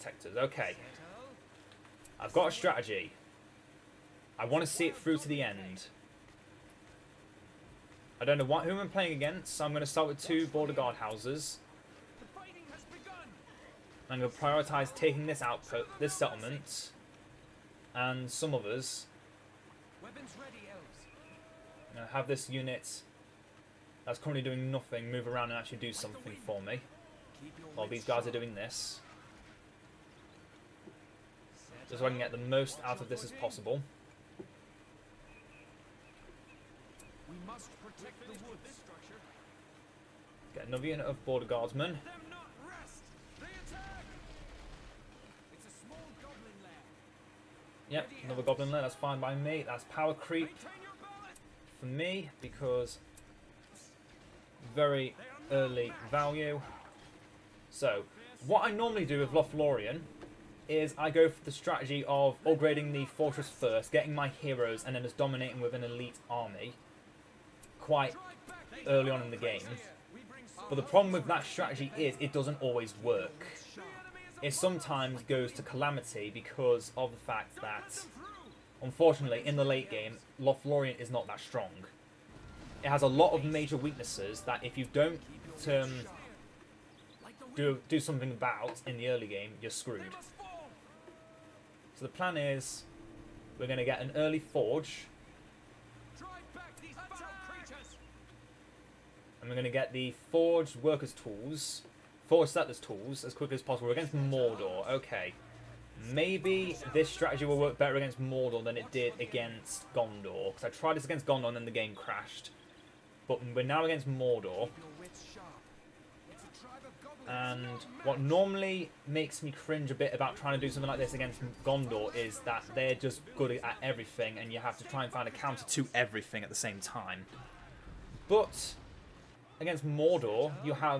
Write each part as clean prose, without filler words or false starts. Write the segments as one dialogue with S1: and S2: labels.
S1: protectors. Okay. I've got a strategy. I want to see it through to the end. I don't know who I'm playing against, so I'm going to start with 2 border guard houses. I'm going to prioritise taking this output, this settlement, and some others. I'm going to have this unit that's currently doing nothing move around and actually do something for me. While these guys are doing this. Just so I can get the most out of this as possible. Get another unit of border guardsmen. Yep, another goblin lair, that's fine by me. That's power creep for me because very early value. So, what I normally do with Lothlorien is I go for the strategy of upgrading the fortress first, getting my heroes, and then just dominating with an elite army quite early on in the game. But the problem with that strategy is it doesn't always work. It sometimes goes to calamity because of the fact that, unfortunately, in the late game, Lothlorien is not that strong. It has a lot of major weaknesses that if you don't do something about in the early game, you're screwed. So the plan is we're going to get an early forge. And we're going to get the forged workers' tools, forged settlers' tools as quickly as possible. We're against Mordor. Okay. Maybe this strategy will work better against Mordor than it did against Gondor. Because I tried this against Gondor and then the game crashed. But we're now against Mordor. And what normally makes me cringe a bit about trying to do something like this against Gondor is that they're just good at everything and you have to try and find a counter to everything at the same time. But against Mordor,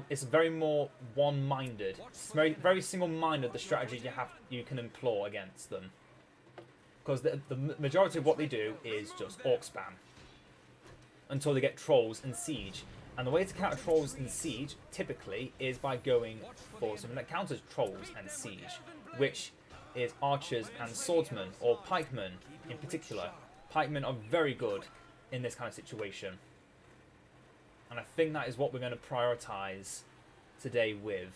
S1: it's very more one-minded. It's very single-minded, the strategy you can employ against them. Because the majority of what they do is just orc spam. Until they get trolls and siege. And the way to counter trolls in siege, typically, is by going for something that counters trolls and siege, which is archers and swordsmen, or pikemen in particular. Pikemen are very good in this kind of situation. And I think that is what we're going to prioritise today with.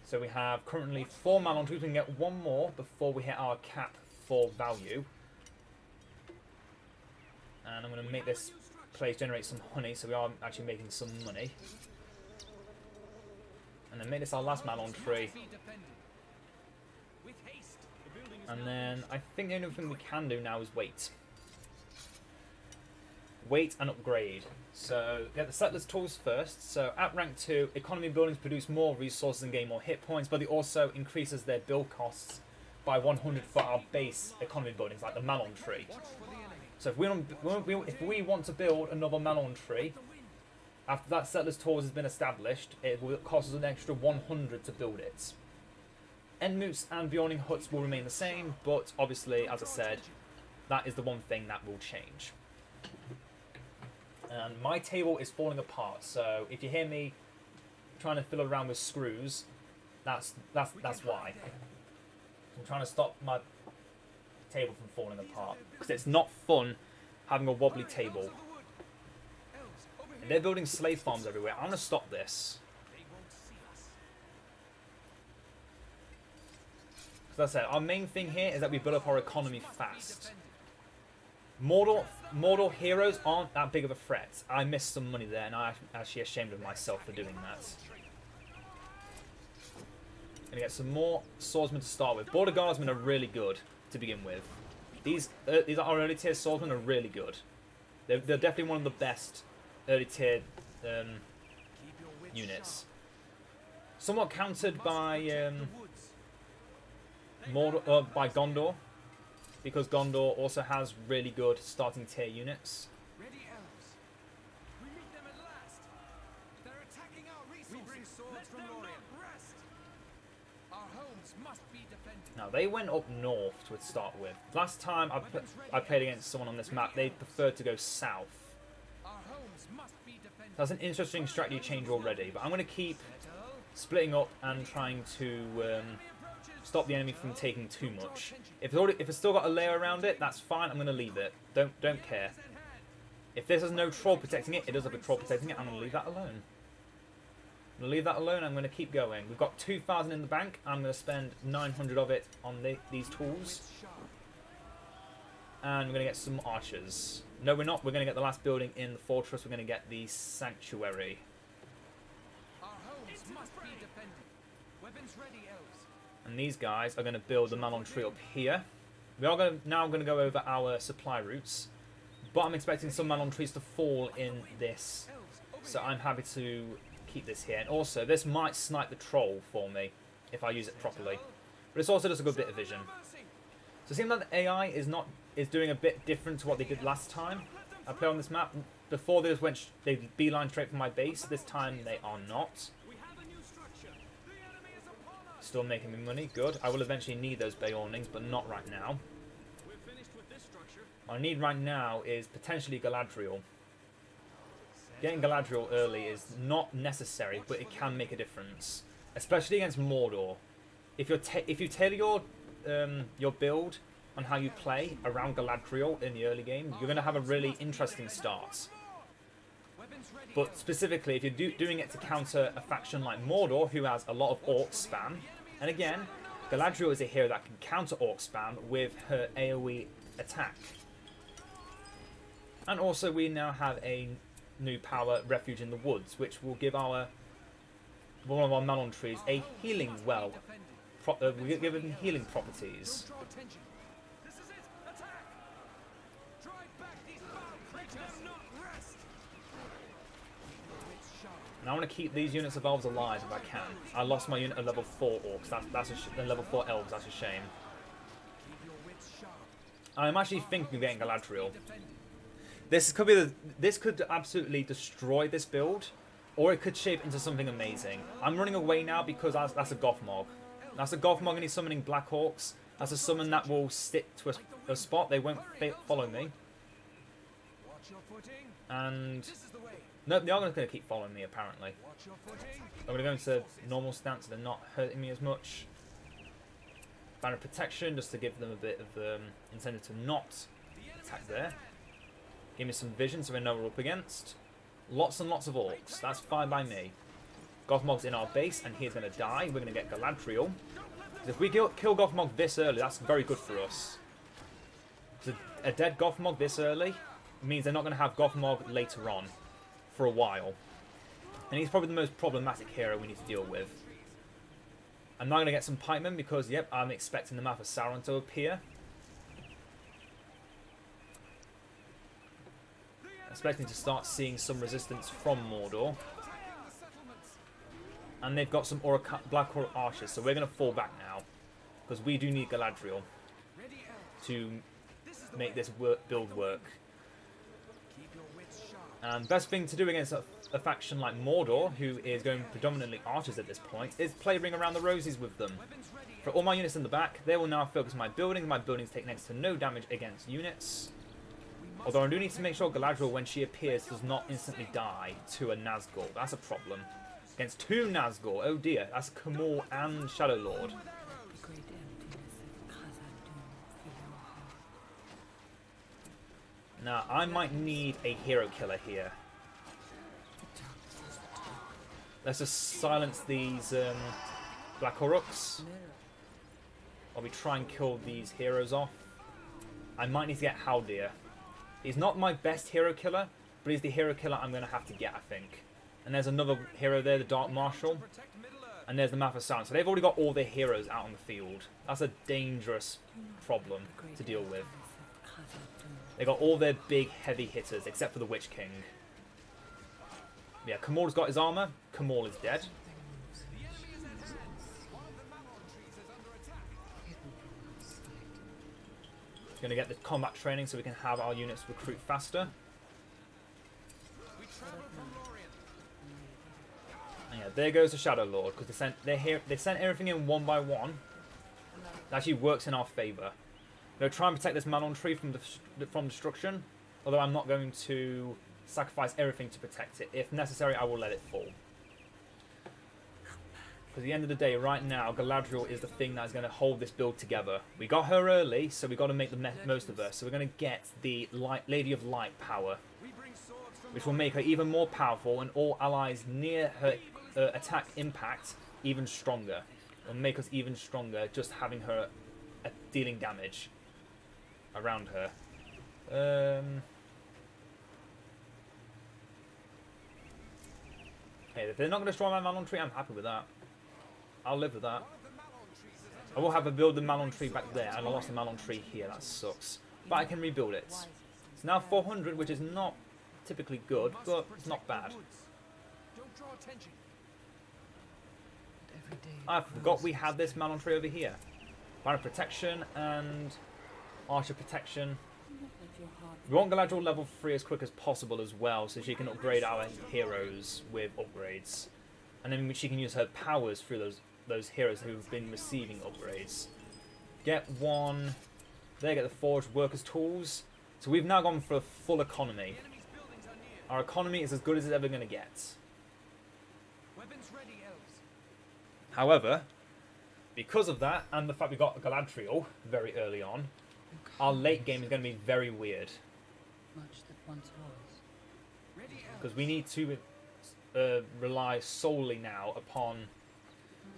S1: So we have currently 4 Malon troops. We can get 1 more before we hit our cap for value. And I'm going to make this place generate some honey, so we are actually making some money. And then make this our last Malon tree. And then I think the only thing we can do now is wait. Wait and upgrade. So get the settlers tools first. So at rank 2, economy buildings produce more resources and gain more hit points, but it also increases their build costs by 100 for our base economy buildings, like the Malon tree. So if we want to build another Malon tree, after that settlers tools has been established, it will cost us an extra 100 to build it. Endmoots and Bjorning huts will remain the same, but obviously, as I said, that is the one thing that will change. And my table is falling apart, so if you hear me trying to fiddle around with screws, that's why. I'm trying to stop my table from falling apart, because it's not fun having a wobbly table. And they're building slave farms everywhere. I'm going to stop this. As I said, our main thing here is that we build up our economy fast. Mordor heroes aren't that big of a threat. I missed some money there, and I'm actually ashamed of myself for doing that. Gonna get some more swordsmen to start with. Border guardsmen are really good to begin with. These are our early tier swordsmen are really good. They're definitely one of the best early tier units. Somewhat countered by by Gondor, because Gondor also has really good starting tier units. Now they went up north to start with. Last time I played against someone on this map, they preferred to go south. That's an interesting strategy change already, but I'm going to keep splitting up and trying to stop the enemy from taking too much. If it's still got a layer around it, that's fine. I'm going to leave it. Don't care. If this has no troll protecting it, it does have a troll protecting it. I'm going to leave that alone. I'm going to leave that alone. I'm going to keep going. We've got 2,000 in the bank. I'm going to spend 900 of it on these tools. And we're going to get some archers. No, we're not. We're going to get the last building in the fortress. We're going to get the sanctuary.
S2: Our homes must be defended. Weapons ready, elves.
S1: And these guys are going to build the Malon tree up here. We are now going to go over our supply routes. But I'm expecting some Malon trees to fall in this. So I'm happy to keep this here. And also, this might snipe the troll for me if I use it properly. But it's also just a good bit of vision. So it seems like the AI is doing a bit different to what they did last time I played on this map. Before they beeline straight from my base. This time they are not. Still making me money. Good. I will eventually need those bay awnings, but not right now. What I need right now is potentially Galadriel. Getting Galadriel early is not necessary, but it can make a difference, especially against Mordor. If you tailor your build on how you play around Galadriel in the early game, you're going to have a really interesting start. But specifically, if you're doing it to counter a faction like Mordor, who has a lot of orc spam, and again, Galadriel is a hero that can counter orc spam with her AoE attack. And also, we now have a new power, Refuge in the Woods, which will give one of our Malon trees a healing well. We give it healing properties. And I want to keep these units of elves alive if I can. I lost my unit of level 4 orcs. That's level 4 elves. That's a shame. I'm actually thinking of getting Galadriel. This could absolutely destroy this build, or it could shape into something amazing. I'm running away now because that's a Gothmog. That's a Gothmog and he's summoning Black Orcs. That's a summon that will stick to a spot. They won't follow me. And no, they are going to keep following me apparently. I'm going to go into normal stance. They're not hurting me as much. Banner protection just to give them a bit of incentive to not attack there. Give me some vision so we know what we're up against. Lots and lots of orcs. That's fine by me. Gothmog's in our base and he's going to die. We're going to get Galadriel. If we kill Gothmog this early, that's very good for us. So a dead Gothmog this early means they're not going to have Gothmog later on for a while. And he's probably the most problematic hero we need to deal with. I'm now going to get some pikemen because, yep, I'm expecting the map of Sauron to appear. Expecting to start seeing some resistance from Mordor. And they've got some Black Orc archers, so we're going to fall back now. Because we do need Galadriel to make this build work. And best thing to do against a faction like Mordor, who is going predominantly archers at this point, is play Ring Around the Roses with them. For all my units in the back, they will now focus my buildings. My buildings take next to no damage against units. Although I do need to make sure Galadriel, when she appears, does not instantly die to a Nazgul. That's a problem. Against 2 Nazgul, oh dear, that's Kamor and Shadow Lord. Now, I might need a hero killer here. Let's just silence these Black Orcs. While we try and kill these heroes off. I might need to get Haldir. He's not my best hero killer, but he's the hero killer I'm going to have to get, I think. And there's another hero there, the Dark Marshal. And there's the Map of Sound. So they've already got all their heroes out on the field. That's a dangerous problem to deal with. They got all their big, heavy hitters, except for the Witch King. Yeah, Kamor's got his armor. Kamor is dead. Going to get the combat training so we can have our units recruit faster. And yeah, there goes the Shadow Lord because they sent everything in one by one. It actually works in our favour. I'm going to try and protect this Malon tree from destruction. Although I'm not going to sacrifice everything to protect it. If necessary, I will let it fall. Because at the end of the day, right now, Galadriel is the thing that's going to hold this build together. We got her early, so we got to make the most of her. So we're going to get the Lady of Light power, which will make her even more powerful, and all allies near her attack impact even stronger. It'll make us even stronger just having her dealing damage around her. Hey, if they're not going to destroy my Malon tree, I'm happy with that. I'll live with that. I will have to build the Malon tree back there, and I lost the Malon tree here. That sucks. But I can rebuild it. It's now 400, which is not typically good, but it's not bad. I forgot we had this Malon tree over here. Banner protection and archer protection. We want Galadriel level 3 as quick as possible as well, so she can upgrade our heroes with upgrades. And then she can use her powers through those heroes who've been receiving upgrades. Get one. There, get the forged workers' tools. So we've now gone for a full economy. Our economy is as good as it's ever going to get. However, because of that, and the fact we got Galadriel very early on, our late game is going to be very weird. Because we need to rely solely now upon...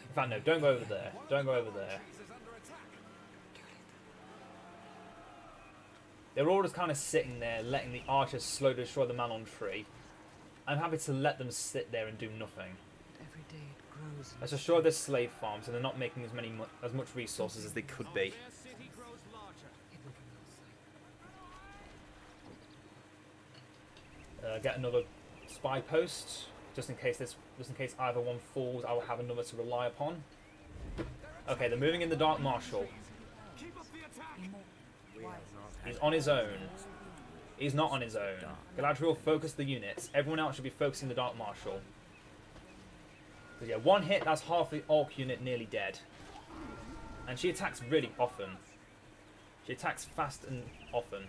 S1: In fact, no, don't go over there. Don't go over there. They're all just kind of sitting there, letting the archers slowly destroy the Malon tree. I'm happy to let them sit there and do nothing. Let's destroy this slave farm so they're not making as much resources as they could be. Get another spy post, just in case either one falls. I will have another to rely upon. Okay, they're moving in the Dark Marshal. He's on his own. He's not on his own. Galadriel, focus the units. Everyone else should be focusing the Dark Marshal. Because yeah, one hit, that's half the Orc unit nearly dead. And she attacks really often. She attacks fast and often.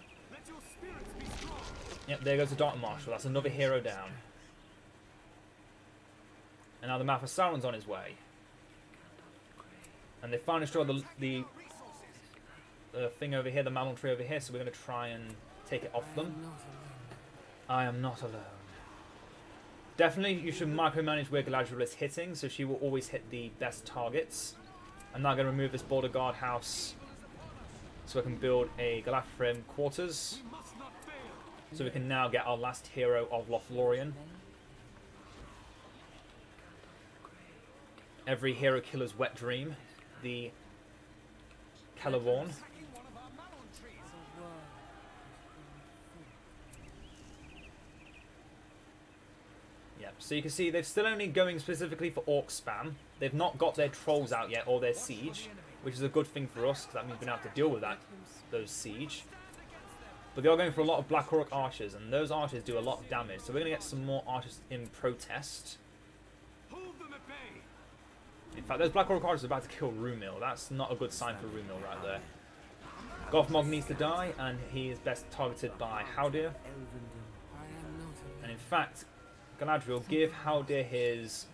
S1: Yep, there goes the Dark Marshal. That's another hero down. And now the Mouth of Sauron's on his way. And they finally destroyed the thing over here, the Malon tree over here, so we're going to try and take it off them. I am not alone. Definitely, you should micromanage where Galadriel is hitting, so she will always hit the best targets. I'm now going to remove this border guard house so I can build a Galafrim quarters. So we can now get our last hero of Lothlorien. Every hero killer's wet dream, the Celeborn. Yep, so you can see they're still only going specifically for Orc spam. They've not got their trolls out yet, or their siege, which is a good thing for us, because that means we don't have to deal with those siege. But they are going for a lot of Black Orc archers, and those archers do a lot of damage. So we're going to get some more archers in protest. In fact, those Black Orc archers are about to kill Rumil. That's not a good sign for Rumil right there. Gothmog needs to die, and he is best targeted by Haldir. And in fact, Galadriel, give Haldir his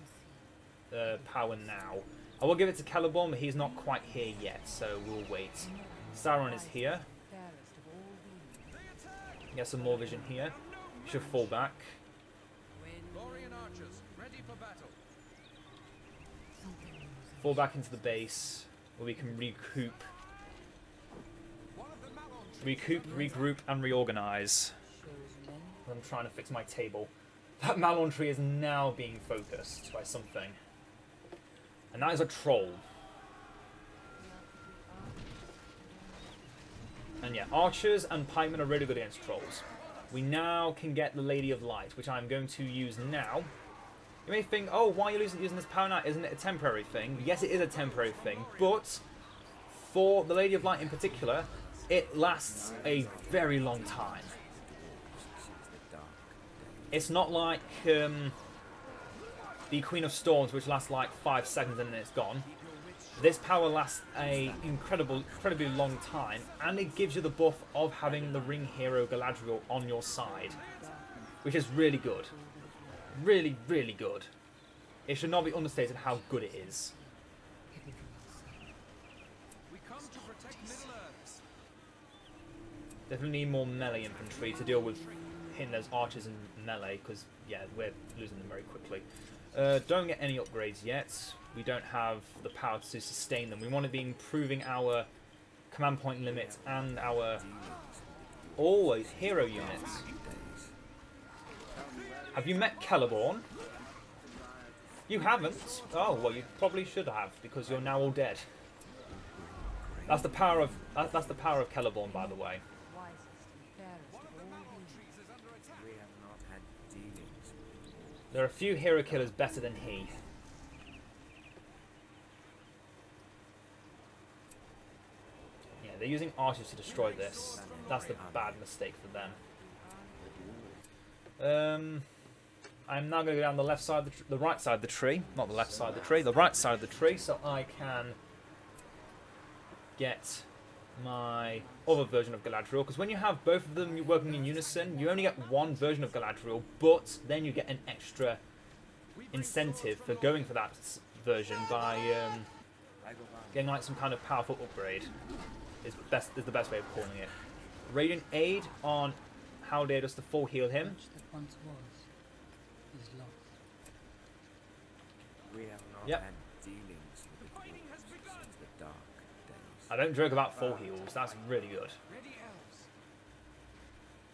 S1: power now. I will give it to Celeborn, but he's not quite here yet, so we'll wait. Sauron is here. Get some more vision here. Should fall back. Fall back into the base where we can regroup, and reorganize. I'm trying to fix my table. That Malon tree is now being focused by something. And that is a troll. And yeah, archers and pikemen are really good against trolls. We now can get the Lady of Light, which I'm going to use now. You may think, oh, why are you using this power now? Isn't it a temporary thing? Yes, it is a temporary thing, but for the Lady of Light in particular, it lasts a very long time. It's not like the Queen of Storms, which lasts like 5 seconds and then it's gone. This power lasts an incredibly long time, and it gives you the buff of having the ring hero Galadriel on your side, which is really good. Really, really good. it should not be understated how good it is.
S2: We come to protect Middle Earth.
S1: Definitely need more melee infantry to deal with hitting those archers and melee, because, yeah, we're losing them very quickly. Don't get any upgrades yet. We don't have the power to sustain them. We want to be improving our command point limit and our always hero units. Have you met Celeborn? You haven't? Oh, well, you probably should have, because you're now all dead. That's the power of Celeborn, by the way. There are a few hero killers better than he. Yeah, they're using archers to destroy this. That's the bad mistake for them. I'm now going to go down the left side, the right side of the tree, not the left side of the tree, the right side of the tree, so I can get my other version of Galadriel. Because when you have both of them working in unison, you only get one version of Galadriel, but then you get an extra incentive for going for that version by getting like some kind of powerful upgrade. Is the best way of calling it. Radiant Aid on Haldir just to full heal him. Yep. I don't joke about full heals, that's really good.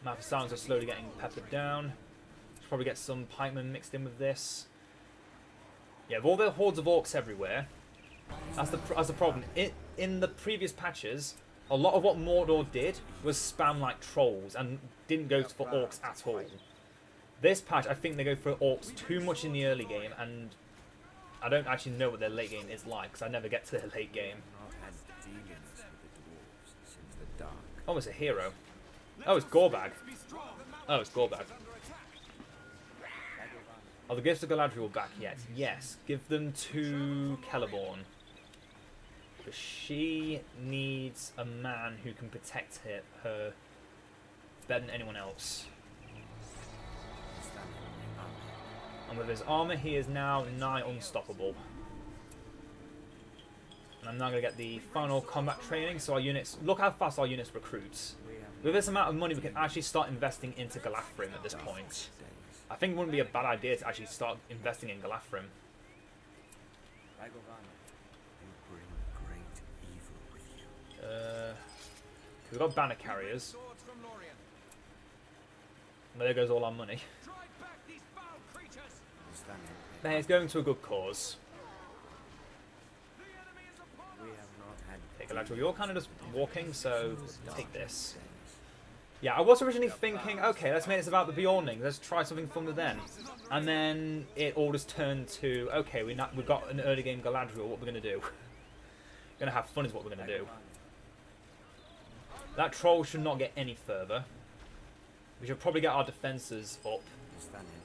S1: Mappa are slowly getting peppered down. Should probably get some pikemen mixed in with this. Yeah, with all the hordes of orcs everywhere, that's the problem. In the previous patches, a lot of what Mordor did was spam like trolls and didn't go for orcs at all. This patch, I think they go for orcs too much in the early game, and I don't actually know what their late game is like, because I never get to their late game. Oh, it's a hero. Oh, it's Gorbag. Oh, it's Gorbag. Are the gifts of Galadriel back yet? Yes. Give them to Celeborn. Because she needs a man who can protect her better than anyone else. And with his armor, he is now nigh unstoppable. And I'm now going to get the final combat training, so our units... Look how fast our units recruit. With this amount of money, we can actually start investing into Galadriel at this point. I think it wouldn't be a bad idea to actually start investing in Galadriel. We've got banner carriers. And there goes all our money. Hey, it's going to a good cause. Hey, Galadriel, you're kind of just walking, so take this. Yeah, I was originally thinking, okay, let's make this about the Bjorning. Let's try something fun with them. And then it all just turned to, okay, we've got an early game Galadriel, what we're going to do. Going to have fun is what we're going to do. That troll should not get any further. We should probably get our defences up,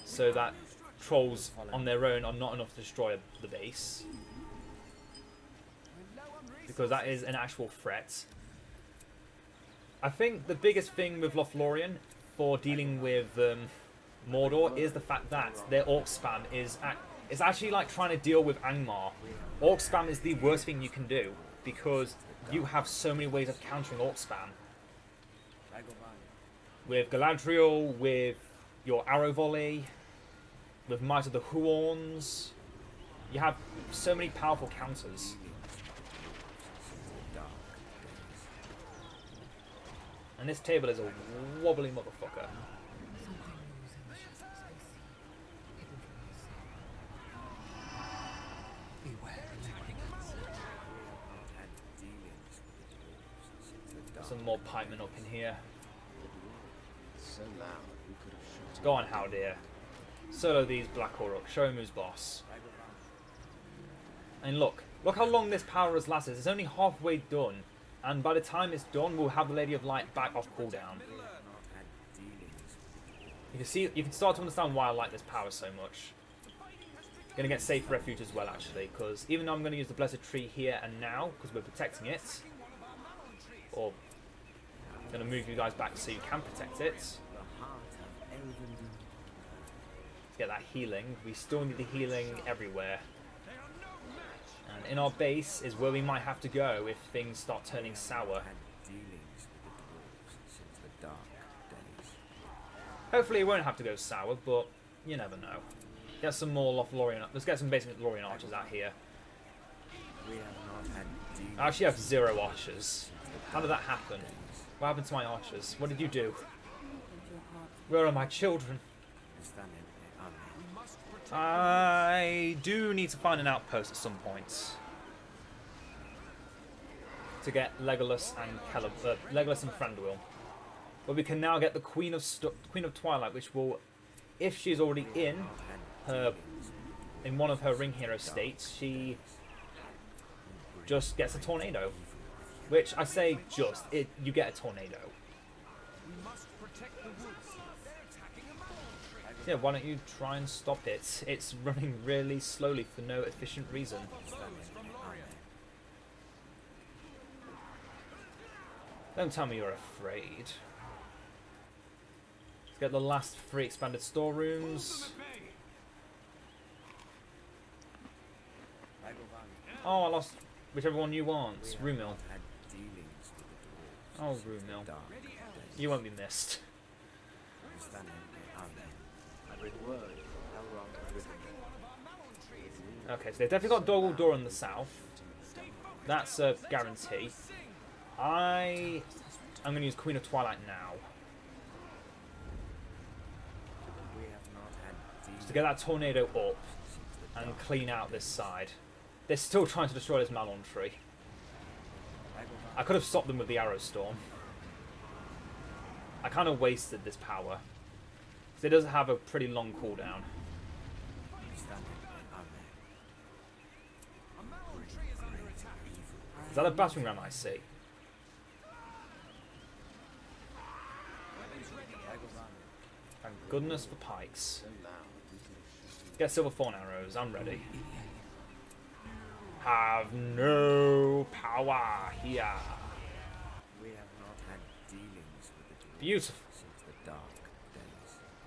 S1: so that trolls on their own are not enough to destroy the base. Because that is an actual threat. I think the biggest thing with Lothlorien for dealing with Mordor is the fact that their orc spam is actually like trying to deal with Angmar. Orc spam is the worst thing you can do because you have so many ways of countering orc spam. With Galadriel, with your arrow volley, with Might of the Huorns, you have so many powerful counters. And this table is a wobbly motherfucker. Some more pikemen up in here. Go on, Haldir. Solo these Black Orc. Show him who's boss. And look how long this power has lasted. It's only halfway done. And by the time it's done, we'll have the Lady of Light back off cooldown. You can start to understand why I like this power so much. Gonna get safe refuge as well, actually, because even though I'm gonna use the Blessed Tree here and now, because we're protecting it, or I'm gonna move you guys back so you can protect it. get that healing. We still need the healing everywhere. And in our base is where we might have to go if things start turning sour. Hopefully it won't have to go sour, but you never know. Get some more Lothlorien. Let's get some basic Lothlorien archers out here. I actually have 0 archers. How did that happen? What happened to my archers? What did you do? Where are my children? I do need to find an outpost at some point to get Legolas and Legolas and Thranduil. But we can now get the Queen of Twilight, which will, if she's already in one of her Ring Hero states, she just gets a tornado. Which I say you get a tornado. Yeah, why don't you try and stop it? It's running really slowly for no efficient reason. Don't tell me you're afraid. Let's get the last 3 expanded storerooms. Oh, I lost whichever one you want. Rumil. Oh, Rumil. You won't be missed. Okay, so they've definitely got Doggle Door in the south. That's a guarantee. I'm going to use Queen of Twilight now. Just to get that tornado up and clean out this side. They're still trying to destroy this Malon tree. I could have stopped them with the Arrow Storm. I kind of wasted this power. So it does have a pretty long cooldown. Is that a battering ram I see? Thank goodness for pikes. Get silver thorn arrows, I'm ready. Have no power here. Beautiful.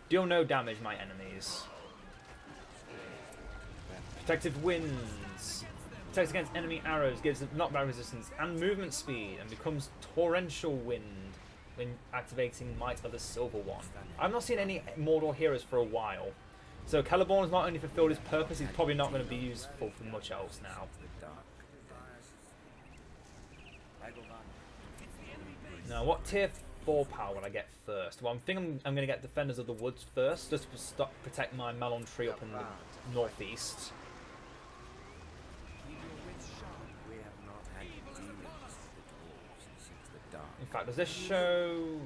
S1: Deal no damage, my enemies. Protective winds. Protects against enemy arrows, gives knockback resistance and movement speed, and becomes torrential wind when activating Might of the Silver One. I've not seen any Mordor heroes for a while. So Celeborn has not only fulfilled his purpose, he's probably not going to be useful for much else now. Now, what tier 4 power would I get first? Well, I'm going to get Defenders of the Woods first, just to protect my Malon tree up in the northeast. In fact, does this show...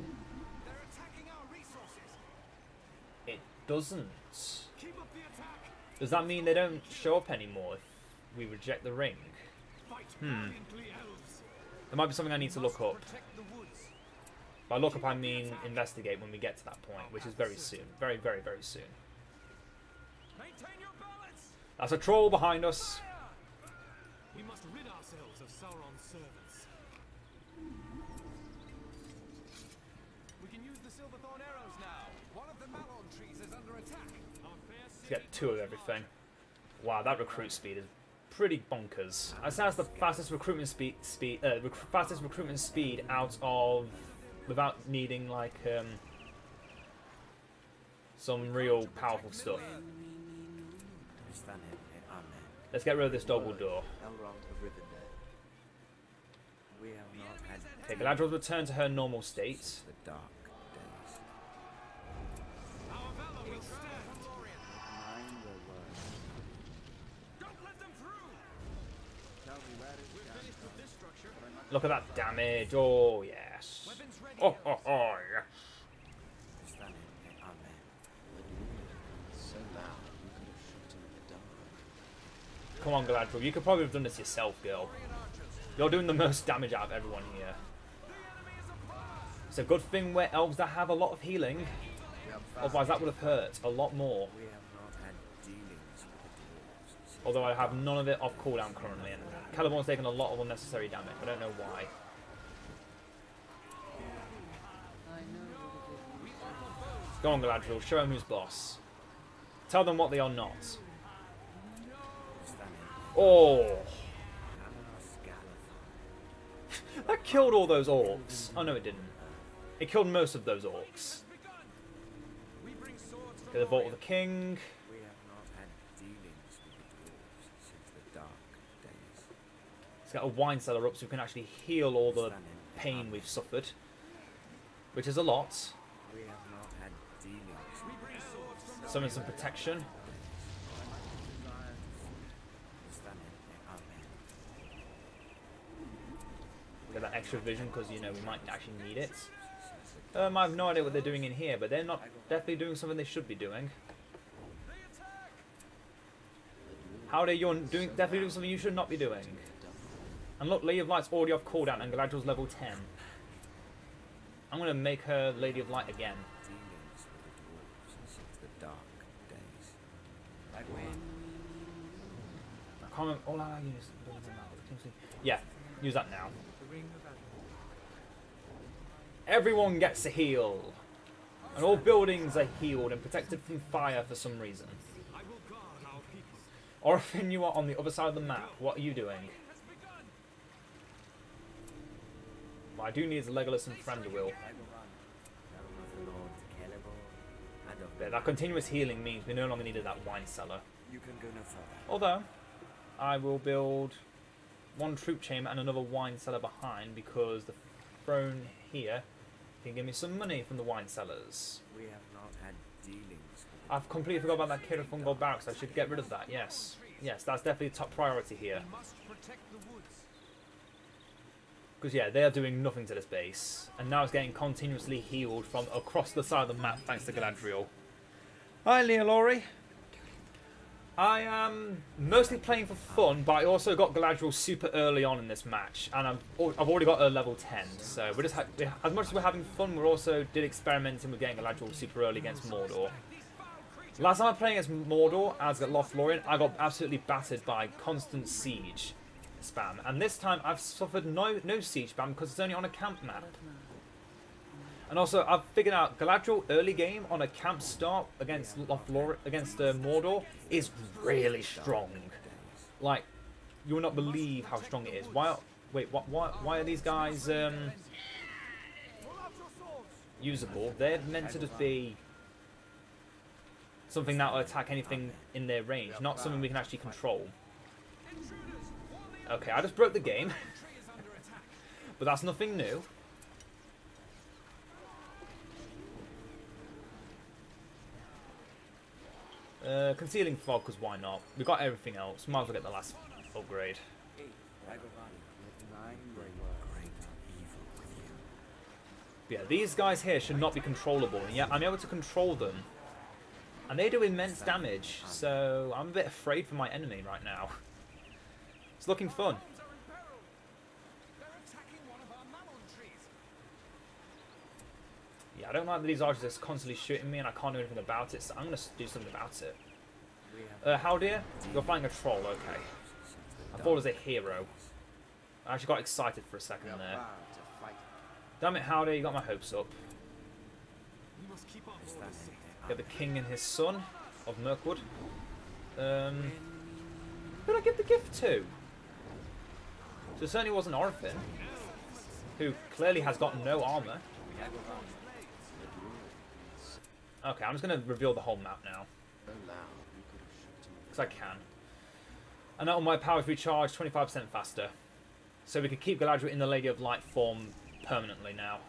S1: It doesn't. Does that mean they don't show up anymore if we reject the ring? There might be something I need to look up. By look up, I mean investigate when we get to that point, which is very soon. Very, very, very soon. That's a troll behind us.
S2: We must rid ourselves of Sauron's servants. We can use the Silverthorn arrows now. One of the Malon trees is under attack.
S1: Let's get 2 of everything. Wow, that recruit speed is pretty bonkers. I'd say that's the fastest recruitment speed out of, without needing like some real powerful stuff. Let's get rid of this double door. Okay, Galadriel will return to her normal state. Look at that damage. Oh, yes. Oh, oh, oh, yeah. Come on, Galadriel. You could probably have done this yourself, girl. You're doing the most damage out of everyone here. It's a good thing we're elves that have a lot of healing. Otherwise, that would have hurt a lot more. Although I have none of it off cooldown currently, and Celeborn's taking a lot of unnecessary damage. I don't know why. Go on, Galadriel. Show him who's boss. Tell them what they are not. Oh. That killed all those orcs. Oh, no, it didn't. It killed most of those orcs. Okay, the Vault of the King.
S3: We have not had dealings with the dwarves since the dark days.
S1: Let's get a wine cellar up so we can actually heal all the pain we've suffered. Which is a lot.
S3: We have not had dealings.
S1: Summon some protection. Get that extra vision because, you know, we might actually need it. I have no idea what they're doing in here, but they're not definitely doing something they should be doing. Howdy, you're definitely doing something you should not be doing. And look, Lady of Light's already off cooldown and Galadriel's level 10. I'm going to make her Lady of Light again. I can't remember. All our units. Yeah, use that now. Everyone gets a heal. And all buildings are healed and protected from fire for some reason. Orphan, you are on the other side of the map. What are you doing? What I do need is Legolas and Thranduil. Yeah, that continuous healing means we no longer needed that wine cellar. Although, I will build one troop chamber and another wine cellar behind because the throne here can give me some money from the wine cellars.
S3: We have not had dealings.
S1: I've completely forgot about that Kirafungal barracks. I should get rid of that. Yes, yes, that's definitely top priority here. Because yeah, they are doing nothing to this base, and now it's getting continuously healed from across the side of the map thanks to Galadriel. Hi, Leolori. I am mostly playing for fun, but I also got Galadriel super early on in this match, and I've already got her level 10. So we're just as much as we're having fun, we're also experimenting with getting Galadriel super early against Mordor. Last time I played against Mordor as Lothlorien, I got absolutely battered by constant siege spam, and this time I've suffered no siege spam because it's only on a camp map. And also, I've figured out Galadriel early game on a camp start against Mordor is really strong. Like, you will not believe how strong it is. Why are these guys usable? They're meant to just be something that will attack anything in their range, not something we can actually control. Okay, I just broke the game, but that's nothing new. Concealing fog, because why not? We've got everything else. Might as well get the last upgrade. But yeah, these guys here should not be controllable, and yet I'm able to control them. And they do immense damage, so I'm a bit afraid for my enemy right now. It's looking fun. Yeah, I don't like that these archers are constantly shooting me and I can't do anything about it, so I'm going to do something about it. Haldir, you're fighting a troll, okay. I thought it was a hero. I actually got excited for a second there. Damn it, Haldir, you got my hopes up. Get the king and his son of Mirkwood. Who did I give the gift to? So it certainly wasn't Orphan, who clearly has got no armor. Okay, I'm just going to reveal the whole map now. Because I can. And now my powers recharge 25% faster. So we could keep Galadriel in the Lady of Light form permanently now.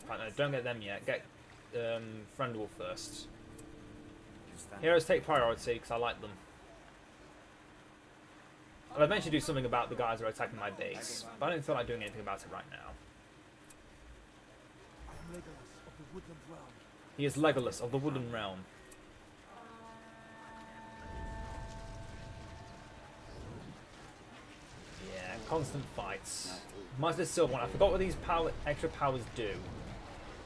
S1: Right, no, don't get them yet. Get Thranduil first. Heroes take priority because I like them. I'll eventually do something about the guys who are attacking my base, but I don't feel like doing anything about it right now. He is Legolas of the Woodland Realm. Yeah, constant fights. Minus this silver one. I forgot what these extra powers do.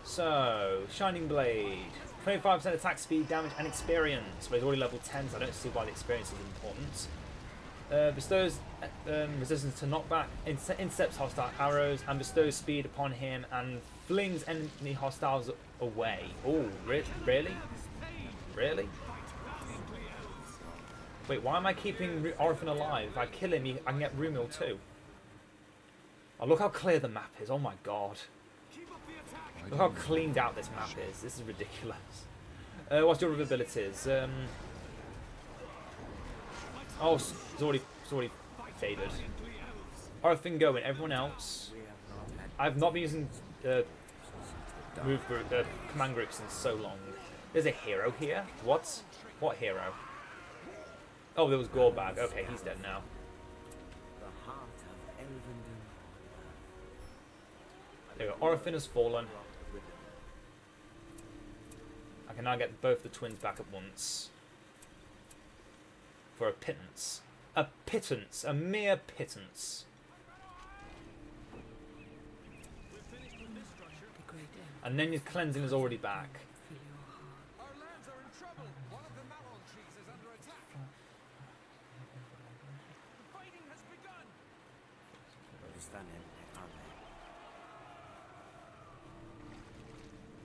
S1: So, Shining Blade. 25% attack speed, damage, and experience. But he's already level 10, so I don't see why the experience is important. Bestows resistance to knockback, intercepts hostile arrows, and bestows speed upon him and flings enemy hostiles away. Oh, really? Really? Wait, why am I keeping Orphan alive? If I kill him, I can get Rumil too. Oh, look how clear the map is. Oh my god. Look how cleaned out this map is. This is ridiculous. What's your abilities? Oh, it's already faded. Orphan going. Everyone else. I've not been using command groups in so long. There's a hero here. What? What hero? Oh, there was Gorbag. Okay, he's dead now. There we go. Orphan has fallen. I can now get both the twins back at once. For a pittance. A pittance. A mere pittance. And then your cleansing is already back.
S2: Our lands are in trouble. One of the malon trees is under attack. The fighting has begun.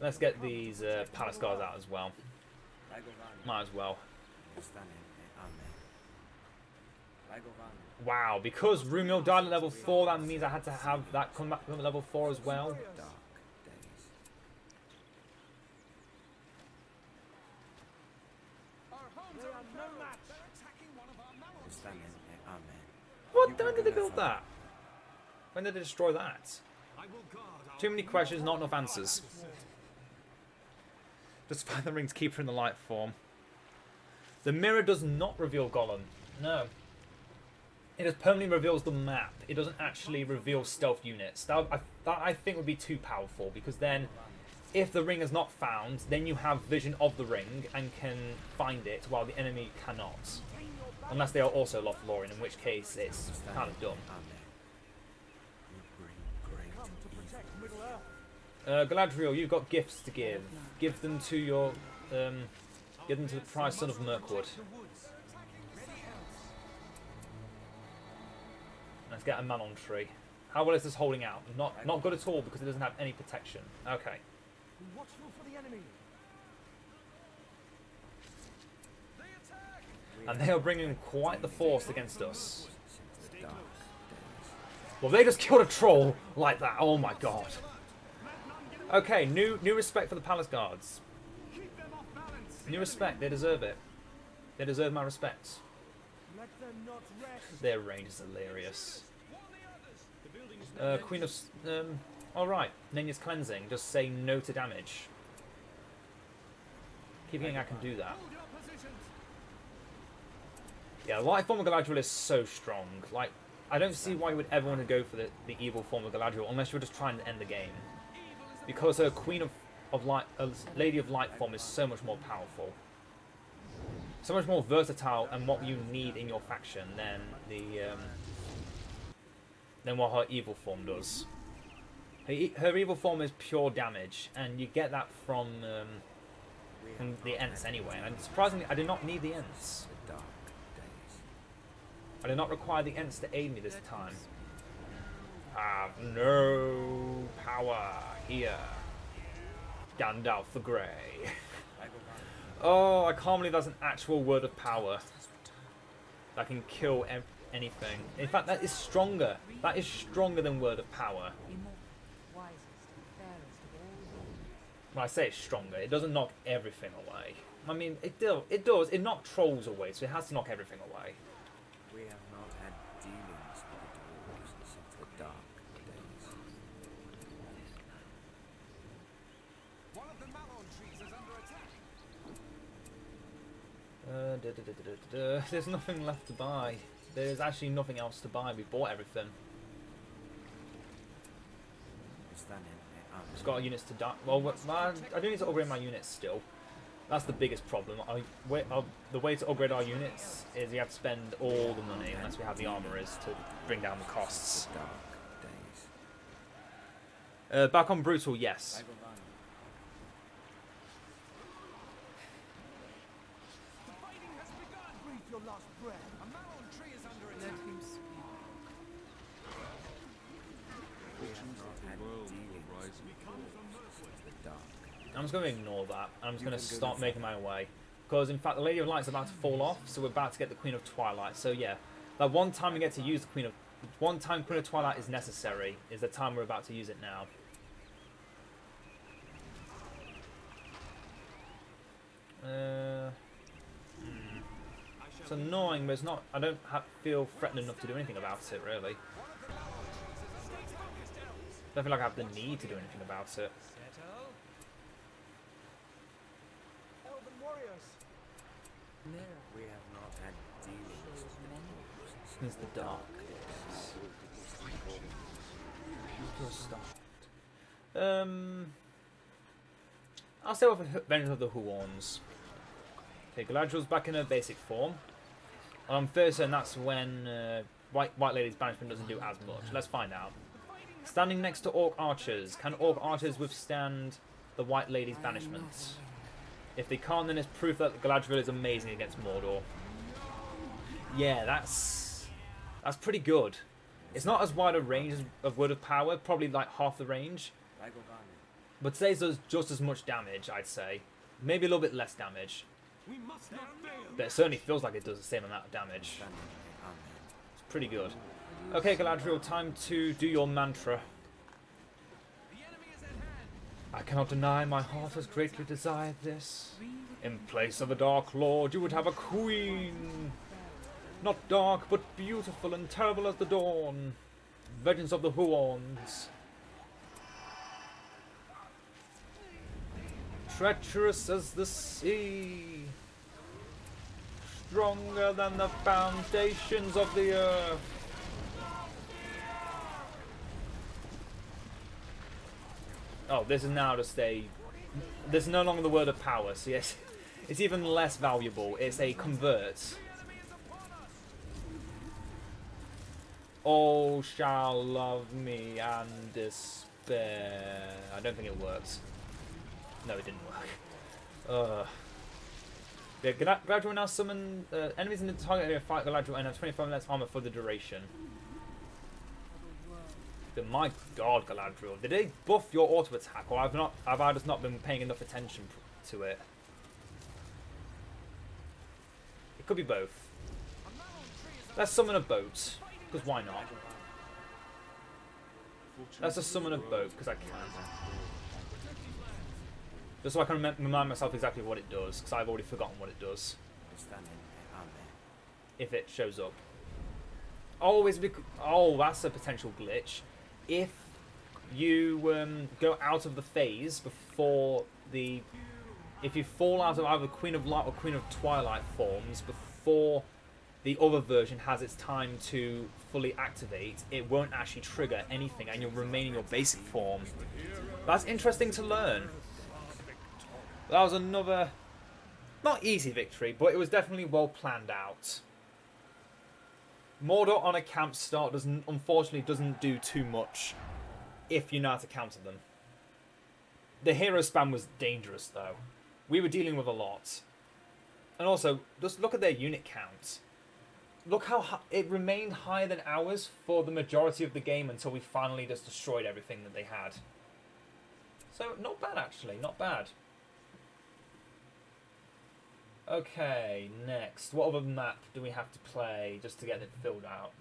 S1: Let's get these palace guards out as well. Might as well. Wow, because Rumil died at level 4, that means I had to have that come back at level 4 as well.
S2: Our homes are in peril. They're attacking one of our malon trees.
S1: What? When did they build that? When did they destroy that?
S2: I will guard our
S1: Too many questions, not enough answers. Just find the ring's keeper in the light form. The mirror does not reveal Gollum. No. It just permanently reveals the map. It doesn't actually reveal stealth units. That I think would be too powerful, because then if the ring is not found, then you have vision of the ring and can find it while the enemy cannot. Unless they are also Lothlorien, in which case it's kind of dumb. Galadriel, you've got gifts to give. Give them to your, give them to the prize son of Mirkwood. Let's get a Malon tree. How well is this holding out? Not good at all, because it doesn't have any protection. Okay.
S2: watchful for the enemy.
S1: And they are bringing quite the force against us. Well, they just killed a troll like that. Oh my god. Okay, new respect for the palace guards. New respect. They deserve it. They deserve my respect. Their range is hilarious. Queen of... Alright, Nenya's cleansing. Just say no to damage. Keep thinking I can do that. Yeah, the light form of Galadriel is so strong. Like, I don't see why you would ever want to go for the evil form of Galadriel unless you're just trying to end the game. Because her Queen of Light, Lady of Light form is so much more powerful. So much more versatile and what you need in your faction than what her evil form does. Her evil form is pure damage, and you get that from the Ents anyway. And surprisingly, I did not need the Ents. I did not require the Ents to aid me this time. I have no power here. Gandalf the Grey. Oh, I can't believe that's an actual word of power. That can kill anything. In fact, that is stronger. That is stronger than word of power. When I say it's stronger, it doesn't knock everything away. I mean, it does. It knocks trolls away, so it has to knock everything away.
S3: We have not had dealings with the dwarves since the dark days.
S2: One of the malon trees is under attack.
S1: There's nothing left to buy. There's actually nothing else to buy. We bought everything. Just got units to die. Well, I do need to upgrade my units still. That's the biggest problem. The way to upgrade our units is you have to spend all the money, unless we have the armorers, to bring down the costs. Back on Brutal, yes.
S2: your last breath. A malon tree is under
S4: Let
S2: attack.
S4: him speak.
S3: We have not had dealings with the dwarves since the dark.
S1: I'm just going to ignore that. I'm just
S3: You
S1: going to
S3: can go
S1: start
S3: before.
S1: making my way. Because, in fact, the Lady of Light's about to fall off, so we're about to get the Queen of Twilight. So, yeah, that one time we get to use the Queen of... One time Queen of Twilight is necessary, is the time we're about to use it now. It's annoying, but it's not... I don't feel threatened enough to do anything about it, really. I don't feel like I have the need to do anything about it.
S2: Elven warriors.
S4: There.
S3: We have not had dealings with the dwarves
S1: Since the dark. I'll stay with Vengeance of the Huorns. Okay, Galadriel's back in her basic form. I'm fairly certain that's when White Lady's banishment doesn't do as much. Let's find out. Standing next to Orc Archers. Can Orc Archers withstand the White Lady's banishment? If they can't, then it's proof that Galadriel is amazing against Mordor. Yeah, that's pretty good. It's not as wide a range of Word of Power, probably like half the range. But today's does just as much damage, I'd say. Maybe a little bit less damage.
S2: We must not fail.
S1: But it certainly feels like it does the same amount of damage. It's pretty good. Okay, Galadriel, time to do your mantra.
S2: The enemy is at hand.
S1: I cannot deny my heart has greatly desired this. In place of a Dark Lord, you would have a queen. Not dark, but beautiful and terrible as the dawn. Vengeance of the Huorns. Treacherous as the sea. Stronger than the foundations of the earth. Oh, this is now just a... This is no longer the word of power, so yes, it's even less valuable. It's a convert. All shall love me and despair. I don't think it works. No, it didn't work. Yeah, Galadriel will now summon enemies in the target area fight Galadriel and have 25 less armor for the duration. But my god, Galadriel, did they buff your auto attack, or have I just not been paying enough attention to it? It could be both. Let's summon a boat, because why not? Let's just summon a boat, because I can. Just so I can remind myself exactly what it does, because I've already forgotten what it does. If it shows up. Oh, that's a potential glitch. If you go out of the phase before the... If you fall out of either Queen of Light or Queen of Twilight forms before the other version has its time to fully activate, it won't actually trigger anything and you'll remain in your basic form. That's interesting to learn. That was another, not easy victory, but it was definitely well planned out. Mordor on a camp start unfortunately doesn't do too much if you know how to counter them. The hero spam was dangerous though. We were dealing with a lot. And also, just look at their unit count. Look how high, it remained higher than ours for the majority of the game until we finally just destroyed everything that they had. So, not bad actually, not bad. Okay, next. What other map do we have to play just to get it filled out?